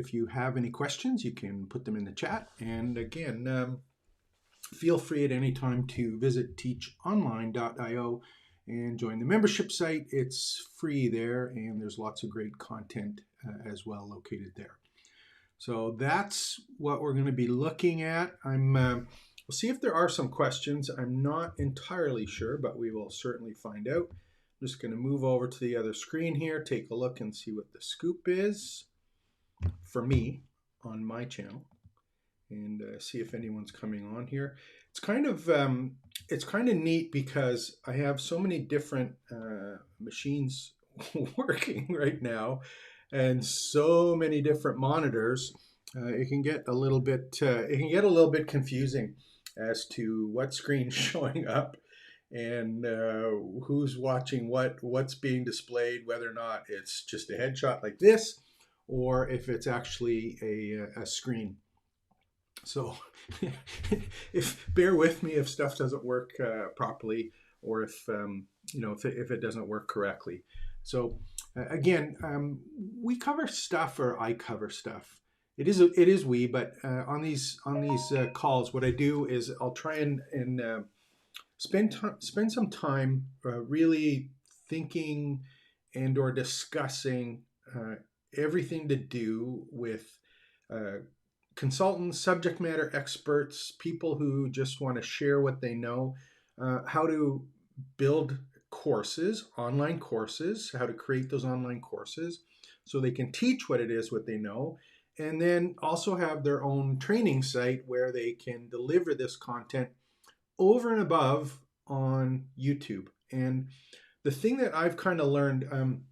if you have any questions, you can put them in the chat. And again, feel free at any time to visit teachonline.io and join the membership site. It's free there, and there's lots of great content as well located there. So that's what we're going to be looking at. We'll see if there are some questions. I'm not entirely sure, but we will certainly find out. I'm just going to move over to the other screen here, take a look and see what the scoop is for me on my channel, and see if anyone's coming on here. It's kind of neat because I have so many different machines working right now, and so many different monitors. It can get a little bit confusing as to what screen's showing up and who's watching what's being displayed, whether or not it's just a headshot like this or if it's actually a screen. So bear with me if stuff doesn't work properly, or if it doesn't work correctly. So again, we cover stuff, or I cover stuff. It is we, but on these calls, what I do is I'll try and spend some time really thinking and or discussing everything to do with consultants, subject matter experts, people who just want to share what they know, how to build courses, online courses, how to create those online courses so they can teach what they know, and then also have their own training site where they can deliver this content over and above on YouTube. And the thing that I've kind of learned, I'm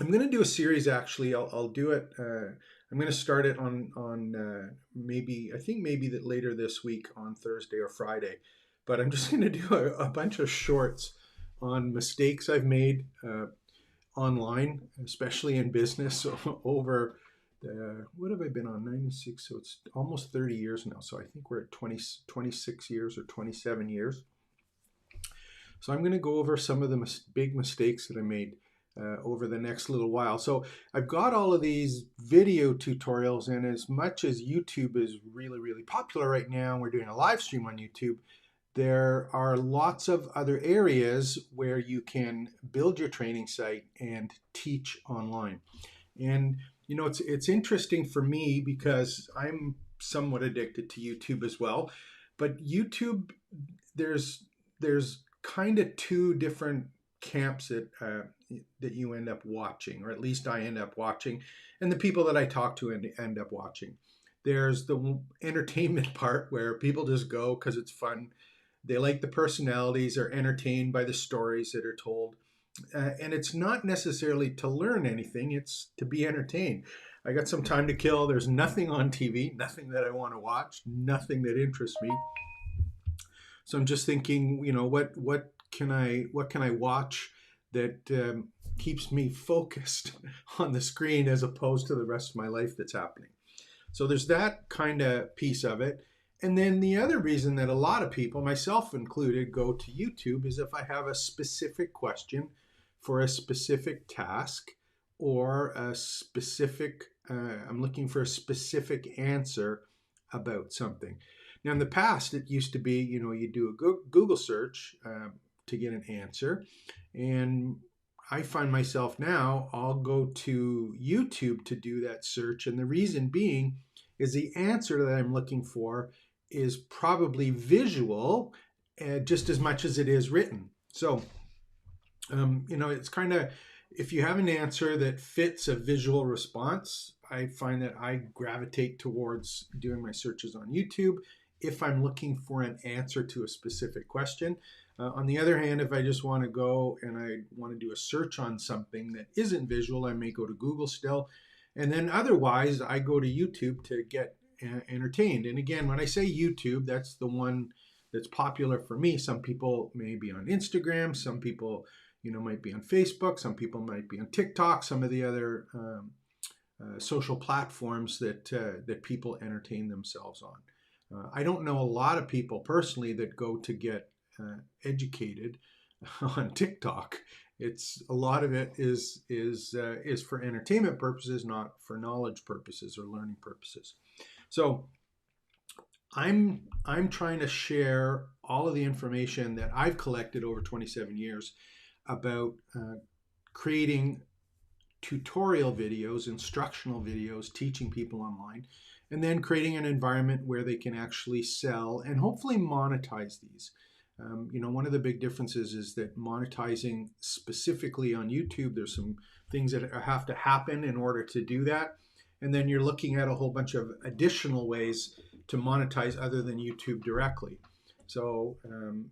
going to do a series actually. I'll do it. I'm going to start it on maybe that later this week on Thursday or Friday. But I'm just going to do a bunch of shorts on mistakes I've made online, especially in business over what have I been on? 96, so it's almost 30 years now. So I think we're at 26 years or 27 years. So I'm going to go over some of the big mistakes that I made over the next little while. So I've got all of these video tutorials, and as much as YouTube is really, really popular right now, we're doing a live stream on YouTube, there are lots of other areas where you can build your training site and teach online. And you know, it's interesting for me because I'm somewhat addicted to YouTube as well. But YouTube, there's kind of two different camps that you end up watching, or at least I end up watching, and the people that I talk to end up watching. There's the entertainment part where people just go because it's fun. They like the personalities, are entertained by the stories that are told. And it's not necessarily to learn anything, it's to be entertained. I got some time to kill. There's nothing on TV, nothing that I want to watch, nothing that interests me. So I'm just thinking, you know, what can I watch that keeps me focused on the screen as opposed to the rest of my life that's happening. So there's that kind of piece of it. And then the other reason that a lot of people, myself included, go to YouTube is if I have a specific question for a specific task, or a specific, I'm looking for a specific answer about something. Now in the past, it used to be, you know, you do a Google search to get an answer. And I find myself now, I'll go to YouTube to do that search. And the reason being is the answer that I'm looking for is probably visual just as much as it is written. So, you know, it's kind of, if you have an answer that fits a visual response, I find that I gravitate towards doing my searches on YouTube if I'm looking for an answer to a specific question. On the other hand, if I just want to go and I want to do a search on something that isn't visual, I may go to Google still. And then otherwise, I go to YouTube to get entertained. And again, when I say YouTube, that's the one that's popular for me. Some people may be on Instagram, some people, you know, might be on Facebook, some people might be on TikTok, some of the other social platforms that people entertain themselves on. I don't know a lot of people personally that go to get educated on TikTok It's a lot of it is for entertainment purposes, not for knowledge purposes or learning purposes. So I'm trying to share all of the information that I've collected over 27 years about creating tutorial videos, instructional videos, teaching people online, and then creating an environment where they can actually sell and hopefully monetize these. One of the big differences is that monetizing specifically on YouTube, there's some things that have to happen in order to do that. And then you're looking at a whole bunch of additional ways to monetize other than YouTube directly. So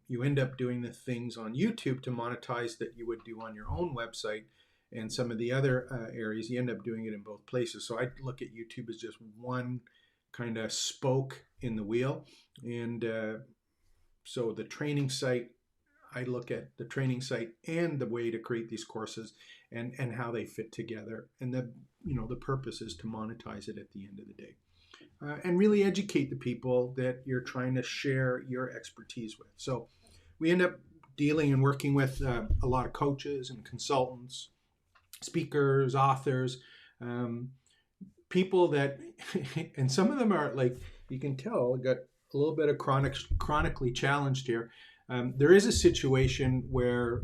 you end up doing the things on YouTube to monetize that you would do on your own website, and some of the other areas, you end up doing it in both places. So I look at YouTube as just one kind of spoke in the wheel. And so the training site, I look at the training site and the way to create these courses and how they fit together. And the purpose is to monetize it at the end of the day. And really educate the people that you're trying to share your expertise with. So we end up dealing and working with a lot of coaches and consultants, speakers, authors, people that, and some of them are like, you can tell, got a little bit of chronically challenged here. There is a situation where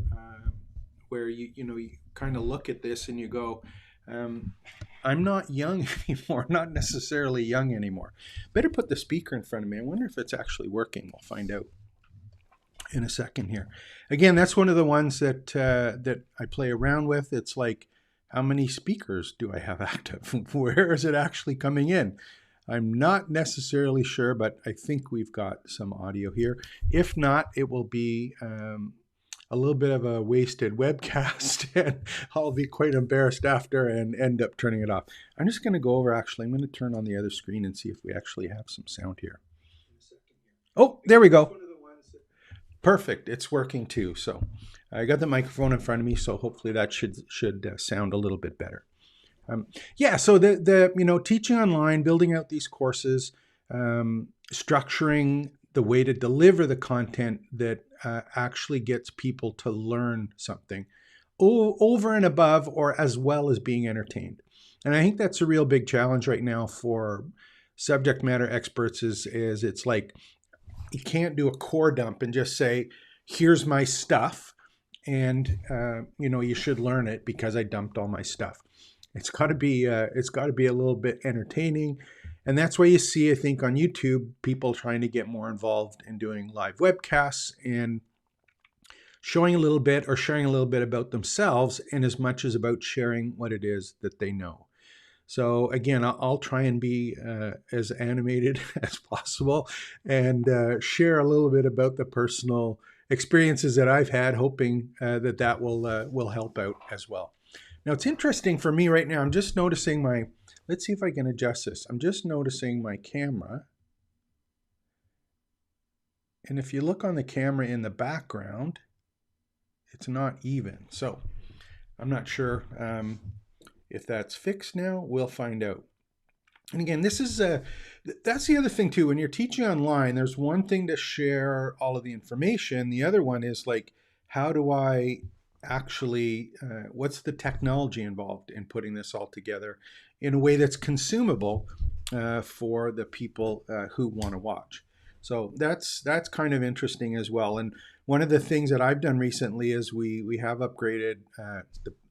you kind of look at this and you go, I'm not young anymore, not necessarily young anymore. Better put the speaker in front of me. I wonder if it's actually working. We'll find out in a second here. Again, that's one of the ones that that I play around with. It's like, how many speakers do I have active? Where is it actually coming in? I'm not necessarily sure, but I think we've got some audio here. If not, it will be a little bit of a wasted webcast, and I'll be quite embarrassed after and end up turning it off. I'm just going to go over, actually, I'm going to turn on the other screen and see if we actually have some sound here. Oh, there we go. Perfect. It's working too. So I got the microphone in front of me, so hopefully that should sound a little bit better. Yeah, so the teaching online, building out these courses, structuring the way to deliver the content that actually gets people to learn something over and above, or as well as being entertained. And I think that's a real big challenge right now for subject matter experts is it's like, you can't do a core dump and just say, here's my stuff, and you should learn it because I dumped all my stuff. It's got to be a little bit entertaining. And that's why you see, I think, on YouTube, people trying to get more involved in doing live webcasts and showing a little bit or sharing a little bit about themselves, and as much as about sharing what it is that they know. So again, I'll try and be as animated as possible and share a little bit about the personal experiences that I've had, hoping that will help out as well. Now, it's interesting for me right now. I'm just noticing let's see if I can adjust this. I'm just noticing my camera. And if you look on the camera in the background, it's not even. So I'm not sure if that's fixed now. We'll find out. And again, this is that's the other thing too. When you're teaching online, there's one thing to share all of the information. The other one is like, how do I actually, what's the technology involved in putting this all together in a way that's consumable for the people who want to watch. So that's kind of interesting as well. And one of the things that I've done recently is we have upgraded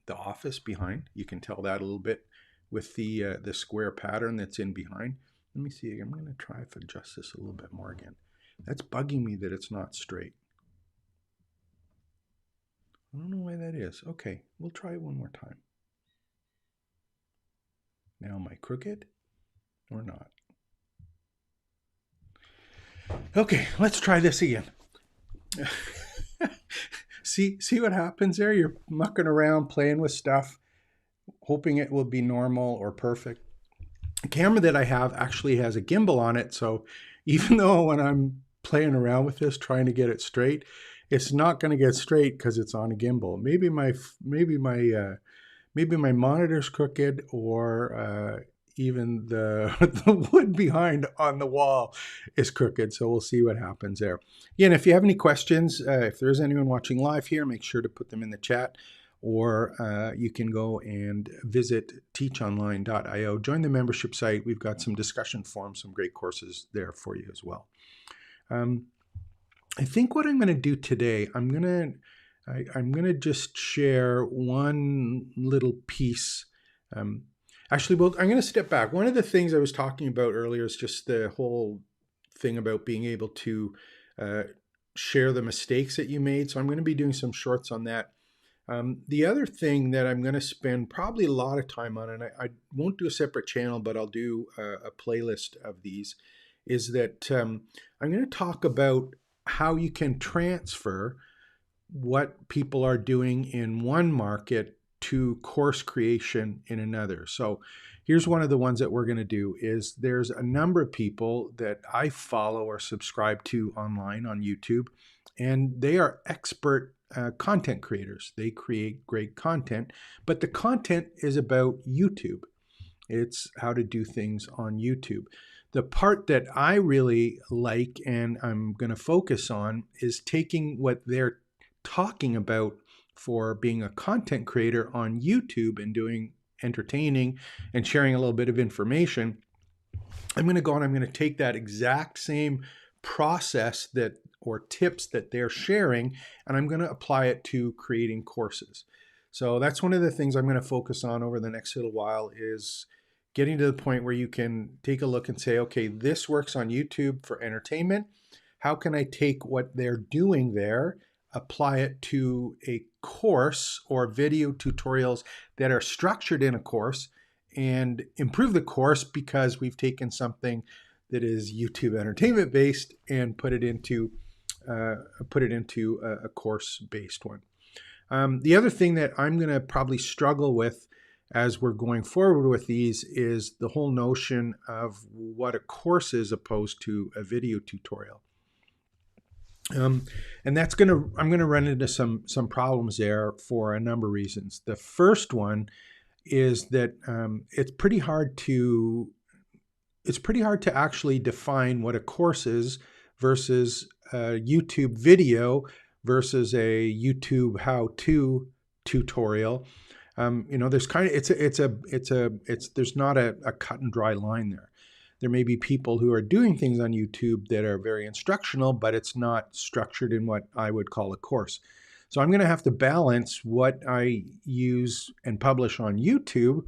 the office behind. You can tell that a little bit with the square pattern that's in behind. Let me see. I'm going to try to adjust this a little bit more again. That's bugging me that it's not straight. I don't know why that is. Okay, we'll try it one more time. Now, am I crooked or not? Okay, let's try this again. See what happens there? You're mucking around, playing with stuff, hoping it will be normal or perfect. The camera that I have actually has a gimbal on it, so even though when I'm playing around with this, trying to get it straight, it's not going to get straight because it's on a gimbal. Maybe my monitor's crooked, or even the wood behind on the wall is crooked. So we'll see what happens there. Again, if you have any questions, if there's anyone watching live here, make sure to put them in the chat. or you can go and visit teachonline.io. Join the membership site. We've got some discussion forums, some great courses there for you as well. I think what I'm going to do today, I'm going to just share one little piece. Actually, well, I'm going to step back. One of the things I was talking about earlier is just the whole thing about being able to share the mistakes that you made. So I'm going to be doing some shorts on that. The other thing that I'm going to spend probably a lot of time on, and I won't do a separate channel, but I'll do a playlist of these, is that I'm going to talk about how you can transfer what people are doing in one market to course creation in another. So here's one of the ones that we're going to do is there's a number of people that I follow or subscribe to online on YouTube, and they are expert content creators. They create great content, but the content is about YouTube. It's how to do things on YouTube. The part that I really like and I'm going to focus on is taking what they're talking about for being a content creator on YouTube and doing entertaining and sharing a little bit of information. I'm going to go and I'm going to take that exact same process that or tips that they're sharing, and I'm going to apply it to creating courses. So that's one of the things I'm going to focus on over the next little while, is getting to the point where you can take a look and say, okay, this works on YouTube for entertainment. How can I take what they're doing there, apply it to a course or video tutorials that are structured in a course, and improve the course because we've taken something that is YouTube entertainment based and put it into a course-based one. The other thing that I'm going to probably struggle with as we're going forward with these is the whole notion of what a course is opposed to a video tutorial. And that's I'm going to run into some problems there for a number of reasons. The first one is that it's pretty hard to actually define what a course is versus a YouTube video versus a YouTube how-to tutorial. There's kind of there's not a cut and dry line there. There may be people who are doing things on YouTube that are very instructional, but it's not structured in what I would call a course. So I'm going to have to balance what I use and publish on YouTube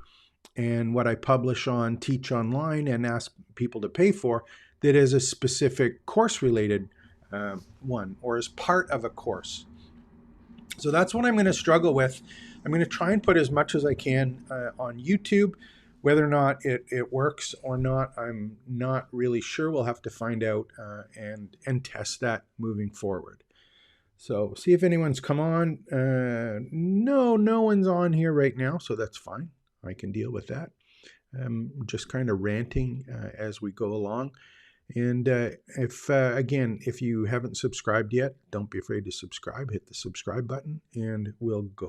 and what I publish on Teach Online and ask people to pay for that is a specific course-related one or as part of a course. So that's what I'm going to struggle with. I'm going to try and put as much as I can on YouTube. Whether or not it works or not, I'm not really sure. We'll have to find out and test that moving forward. So see if anyone's come on. No one's on here right now, so that's fine. I can deal with that. Just kind of ranting as we go along. And if you haven't subscribed yet, don't be afraid to subscribe. Hit the subscribe button and we'll go